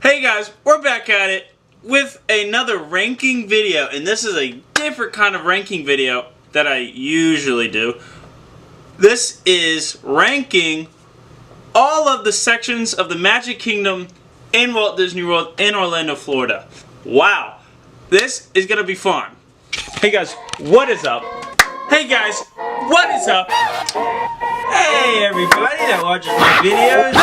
Hey guys, we're back at it with another ranking video, and this is a different kind of ranking video that I usually do. This is ranking all of the sections of the Magic Kingdom in Walt Disney World in Orlando, Florida. Wow, this is gonna be fun. Hey guys, what is up? Hey guys, what is up? Hey everybody that watches my videos.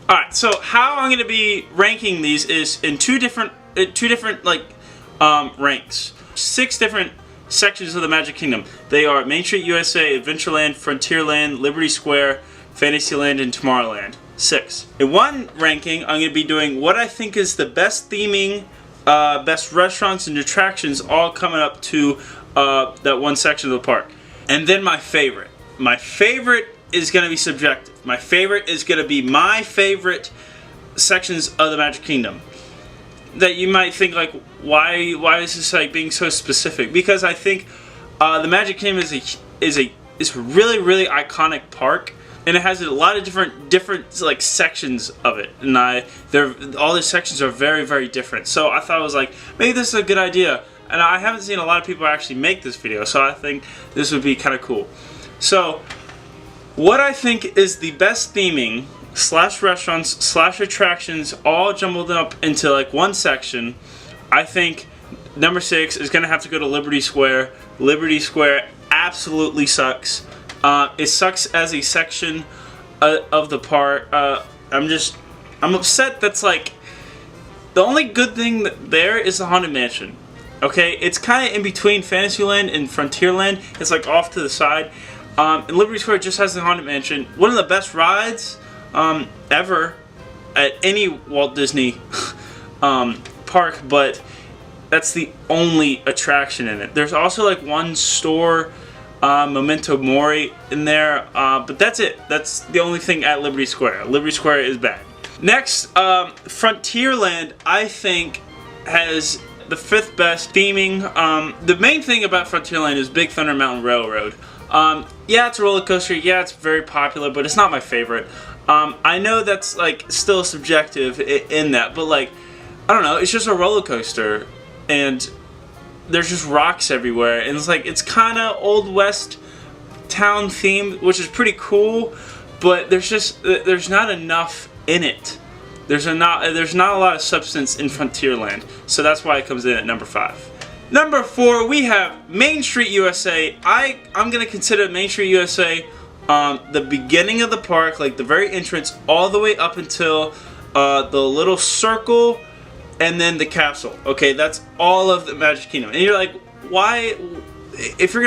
Alright, so how I'm going to be ranking these is in two different ranks. 6 different sections of the Magic Kingdom. They are Main Street USA, Adventureland, Frontierland, Liberty Square, Fantasyland, and Tomorrowland. 6. In one ranking, I'm going to be doing what I think is the best theming, best restaurants and attractions all coming up to that one section of the park. And then my favorite. My favorite is going to be subjective. My favorite is going to be my favorite sections of the Magic Kingdom. That you might think like, why is this like being so specific? Because I think the Magic Kingdom is a really iconic park. And it has a lot of different like sections of it, and all the sections are very different. So I thought it was like, maybe this is a good idea, and I haven't seen a lot of people actually make this video, so I think this would be kind of cool. So what I think is the best theming / restaurants / attractions all jumbled up into like one section, I think number 6 is gonna have to go to Liberty Square. Liberty Square absolutely sucks. It sucks as a section of the park. I'm upset that's like, the only good thing there is the Haunted Mansion. Okay, it's kind of in between Fantasyland and Frontierland. It's like off to the side. And Liberty Square just has the Haunted Mansion. One of the best rides ever at any Walt Disney park, but that's the only attraction in it. There's also like one store, Memento Mori in there, but that's it. That's the only thing at Liberty Square. Liberty Square is bad. Next, Frontierland, I think, has the 5th best theming. The main thing about Frontierland is Big Thunder Mountain Railroad. Yeah, it's a roller coaster. Yeah, it's very popular, but it's not my favorite. I know that's like still subjective in that, but like, I don't know. It's just a roller coaster, and there's just rocks everywhere, and it's like, it's kind of Old West town themed, which is pretty cool, but there's not enough in it. There's not a lot of substance in Frontierland, so that's why it comes in at number 5. Number 4, we have Main Street USA. I'm gonna consider Main Streat USA the beginning of the park, like the very entrance, all the way up until the little circle, and then the castle. Okay, that's all of the Magic Kingdom. And you're like, why? If you're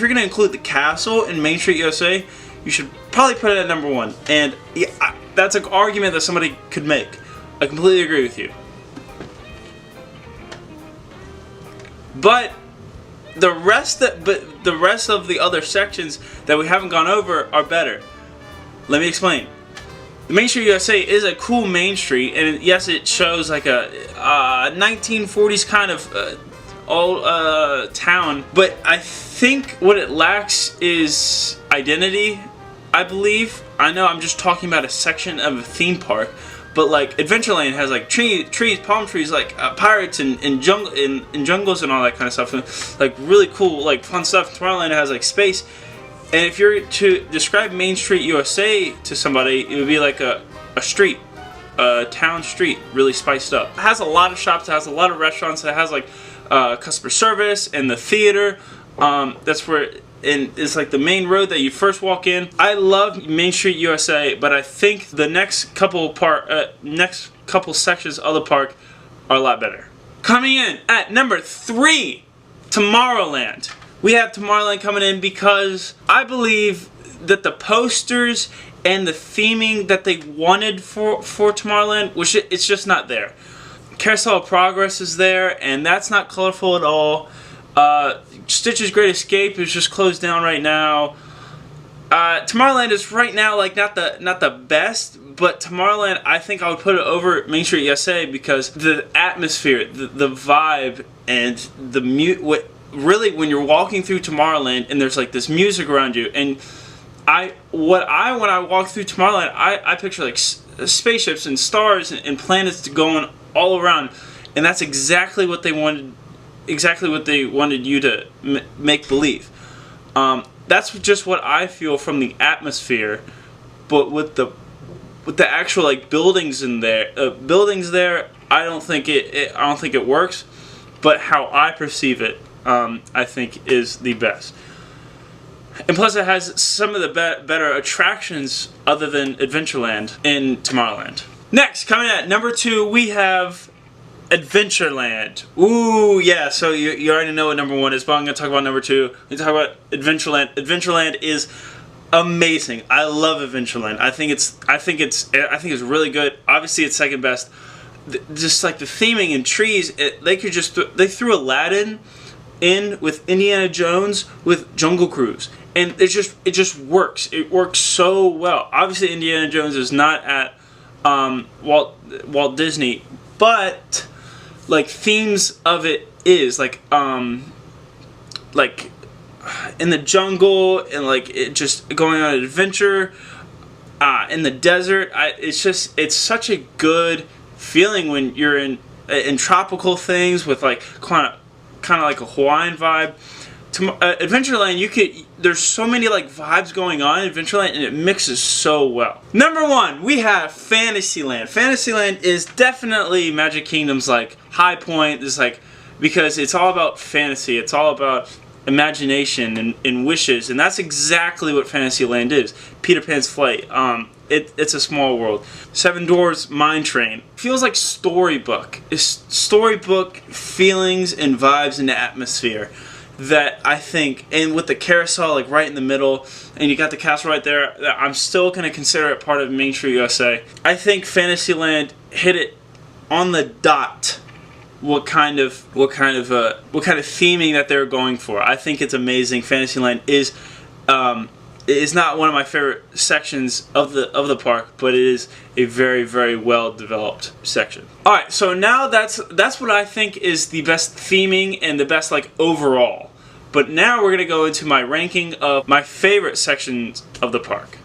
gonna include the castle in Main Street USA, you should probably put it at number 1. And yeah, that's an argument that somebody could make. I completely agree with you. But the rest of the other sections that we haven't gone over are better. Let me explain. The Main Street USA is a cool main street, and yes, it shows like a 1940s kind of old town, but I think what it lacks is identity, I believe. I know I'm just talking about a section of a theme park, but like Adventureland has like trees, palm trees, like pirates and jungles and all that kind of stuff, and like really cool, like fun stuff. Tomorrowland has like space. And if you're to describe Main Street USA to somebody, it would be like a street, a town street, really spiced up. It has a lot of shops, it has a lot of restaurants, it has like customer service and the theater. That's where, and it's like the main road that you first walk in. I love Main Street USA, but I think the next couple sections of the park are a lot better. Coming in at number 3, Tomorrowland. We have Tomorrowland coming in because I believe that the posters and the theming that they wanted for Tomorrowland, it's just not there. Carousel of Progress is there, and that's not colorful at all. Stitch's Great Escape is just closed down right now. Tomorrowland is right now like not the best, but Tomorrowland, I think I would put it over Main Street USA because the atmosphere, the vibe, and the really when you're walking through Tomorrowland and there's like this music around you, and when I walk through Tomorrowland, I picture like spaceships and stars and planets going all around, and that's exactly what they wanted. Exactly what they wanted you to make believe. That's just what I feel from the atmosphere, but with the actual like buildings there, I don't think it works. But how I perceive it, I think is the best. And plus, it has some of the better attractions other than Adventureland in Tomorrowland. Next, coming at number 2, we have Adventureland. Ooh, yeah, so you already know what number 1 is, but I'm going to talk about number 2. We talk about Adventureland. Adventureland is amazing. I love Adventureland. I think it's really good. Obviously, it's second best. Just like the theming and trees, they threw Aladdin in with Indiana Jones with Jungle Cruise, and it just works. It works so well. Obviously, Indiana Jones is not at Walt Disney, but like themes of it is like in the jungle and like it just going on an adventure in the desert. It's such a good feeling when you're in tropical things with like kind of like a Hawaiian vibe. Adventureland, there's so many like vibes going on in Adventureland, and it mixes so well. Number 1, we have Fantasyland. Fantasyland is definitely Magic Kingdom's like high point. It's like because it's all about fantasy. It's all about imagination and wishes, and that's exactly what Fantasyland is. Peter Pan's Flight. It's a small world. Seven Dwarfs Mine Train feels like storybook. It's storybook feelings and vibes and atmosphere that I think, and with the carousel like right in the middle, and you got the castle right there, I'm still gonna consider it part of Main Street USA. I think Fantasyland hit it on the dot. What kind of theming that they're going for. I think it's amazing. Fantasyland is not one of my favorite sections of the park, but it is a very, very well developed section. All right, so now that's what I think is the best theming and the best like overall. But now we're gonna go into my ranking of my favorite sections of the park.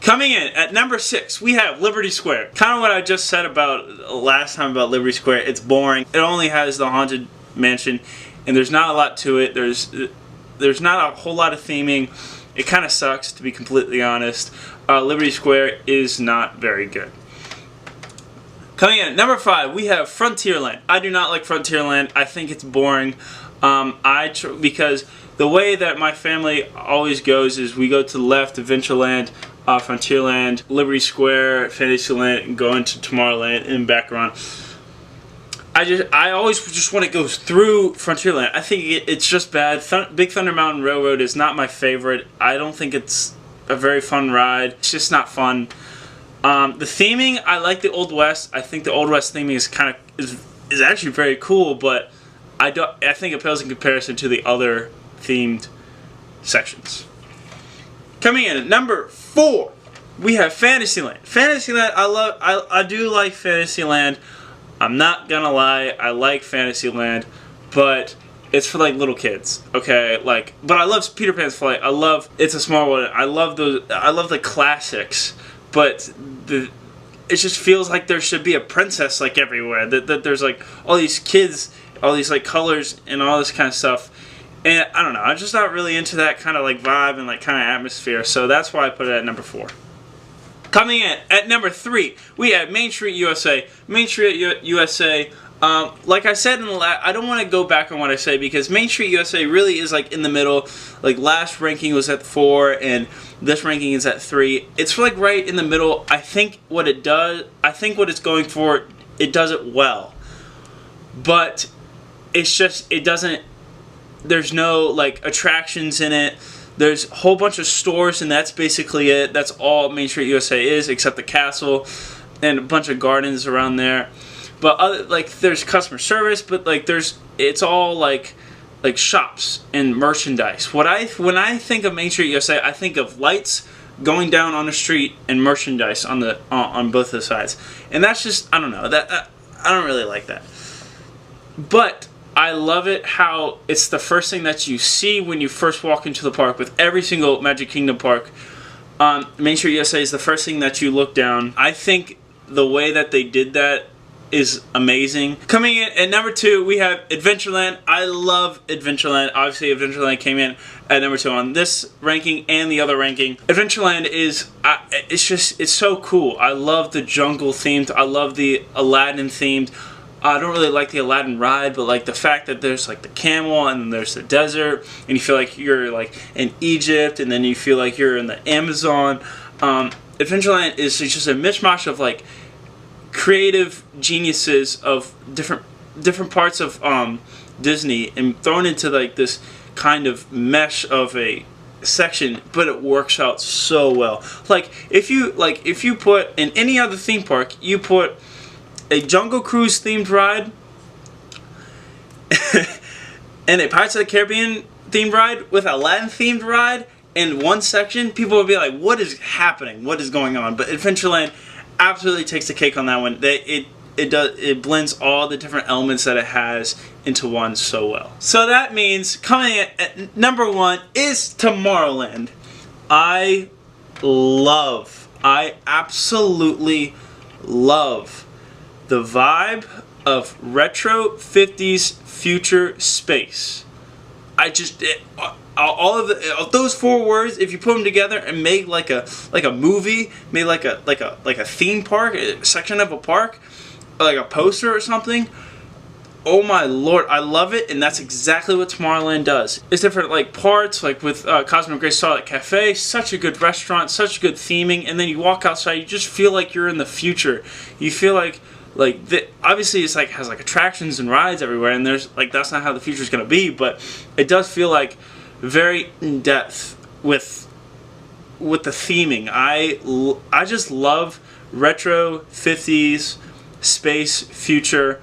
Coming in at number 6, we have Liberty Square. Kind of what I just said about last time about Liberty Square. It's boring. It only has the Haunted Mansion, and there's not a lot to it. There's not a whole lot of theming. It kind of sucks, to be completely honest. Liberty Square is not very good. Coming in at number 5, we have Frontierland. I do not like Frontierland. I think it's boring. Because the way that my family always goes is we go to the left, Adventureland, Frontierland, Liberty Square, Fantasyland, and go into Tomorrowland and back around. I always just want to go through Frontierland. I think it's just bad. Big Thunder Mountain Railroad is not my favorite. I don't think it's a very fun ride. It's just not fun. The theming, I like the Old West. I think the Old West theming is actually very cool, but I think it pales in comparison to the other themed sections. Coming in at number 4, we have Fantasyland. Fantasyland, I do like Fantasyland. I'm not gonna lie, I like Fantasyland, but it's for like little kids, okay? But I love Peter Pan's Flight. I love It's a Small World. I love the classics, but it just feels like there should be a princess like everywhere. That there's like all these kids, all these like colors and all this kind of stuff. And I don't know, I'm just not really into that kind of like vibe and like kind of atmosphere, so that's why I put it at number 4. Coming in at number 3, we have Main Street USA. Main Street USA, like I said in the I don't want to go back on what I say because Main Street USA really is like in the middle. Like last ranking was at 4 and this ranking is at 3. It's like right in the middle. I think what it's going for, it does it well. But it's just, there's no like attractions in it. There's a whole bunch of stores and that's basically it. That's all Main Street USA is, except the castle and a bunch of gardens around there. But there's customer service, but like it's all like shops and merchandise. When I think of Main Street USA, I think of lights, going down on the street and merchandise on the on both the sides, and that's just, I don't know, that I don't really like that. But I love it how it's the first thing that you see when you first walk into the park. With every single Magic Kingdom park, Main Street USA is the first thing that you look down. I think the way that they did that is amazing. Coming in at number 2, we have Adventureland. I love Adventureland. Obviously, Adventureland came in at number 2 on this ranking and the other ranking. Adventureland is, it's so cool. I love the jungle themed. I love the Aladdin themed. I don't really like the Aladdin ride, but like the fact that there's like the camel and then there's the desert, and you feel like you're like in Egypt, and then you feel like you're in the Amazon. Adventureland is just a mishmash of like creative geniuses of different parts of Disney, and thrown into like this kind of mesh of a section, but it works out so well. Like if you put in any other theme park, you put a Jungle Cruise themed ride and a Pirates of the Caribbean themed ride with Aladdin themed ride in one section, people would be like, what is happening? What is going on? But Adventureland absolutely takes the cake on that one. It blends all the different elements that it has into one so well. So that means coming in at number 1 is Tomorrowland. I absolutely love the vibe of retro 50s future space. All of those 4 words, if you put them together and make like a movie, made like a theme park, a section of a park, like a poster or something. Oh my lord, I love it, and that's exactly what Tomorrowland does. It's different like parts, like with Cosmic Gray Starlight Cafe, such a good restaurant, such good theming, and then you walk outside, you just feel like you're in the future. You feel like obviously it's like has like attractions and rides everywhere, and there's like that's not how the future is gonna be, but it does feel like very in depth with the theming. I just love retro 50s space future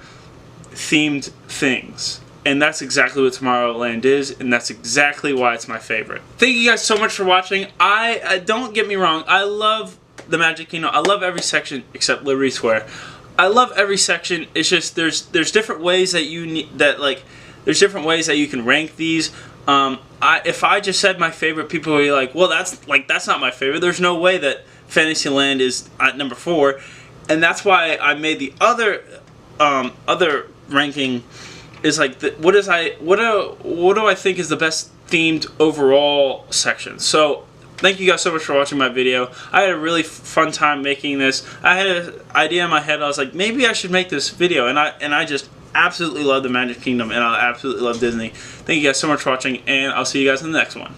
themed things, and that's exactly what Tomorrowland is, and that's exactly why it's my favorite. Thank you guys so much for watching. I don't get me wrong, I love the Magic Kingdom. I love every section except Liberty Square. I love every section. It's just there's different ways that there's different ways that you can rank these. If I just said my favorite, people would be like, well, that's not my favorite. There's no way that Fantasyland is at number 4, and that's why I made the other ranking is like what do I think is the best themed overall section. So thank you guys so much for watching my video. I had a really fun time making this. I had an idea in my head. I was like, maybe I should make this video, and I just absolutely love the Magic Kingdom, and I absolutely love Disney. Thank you guys so much for watching, and I'll see you guys in the next one.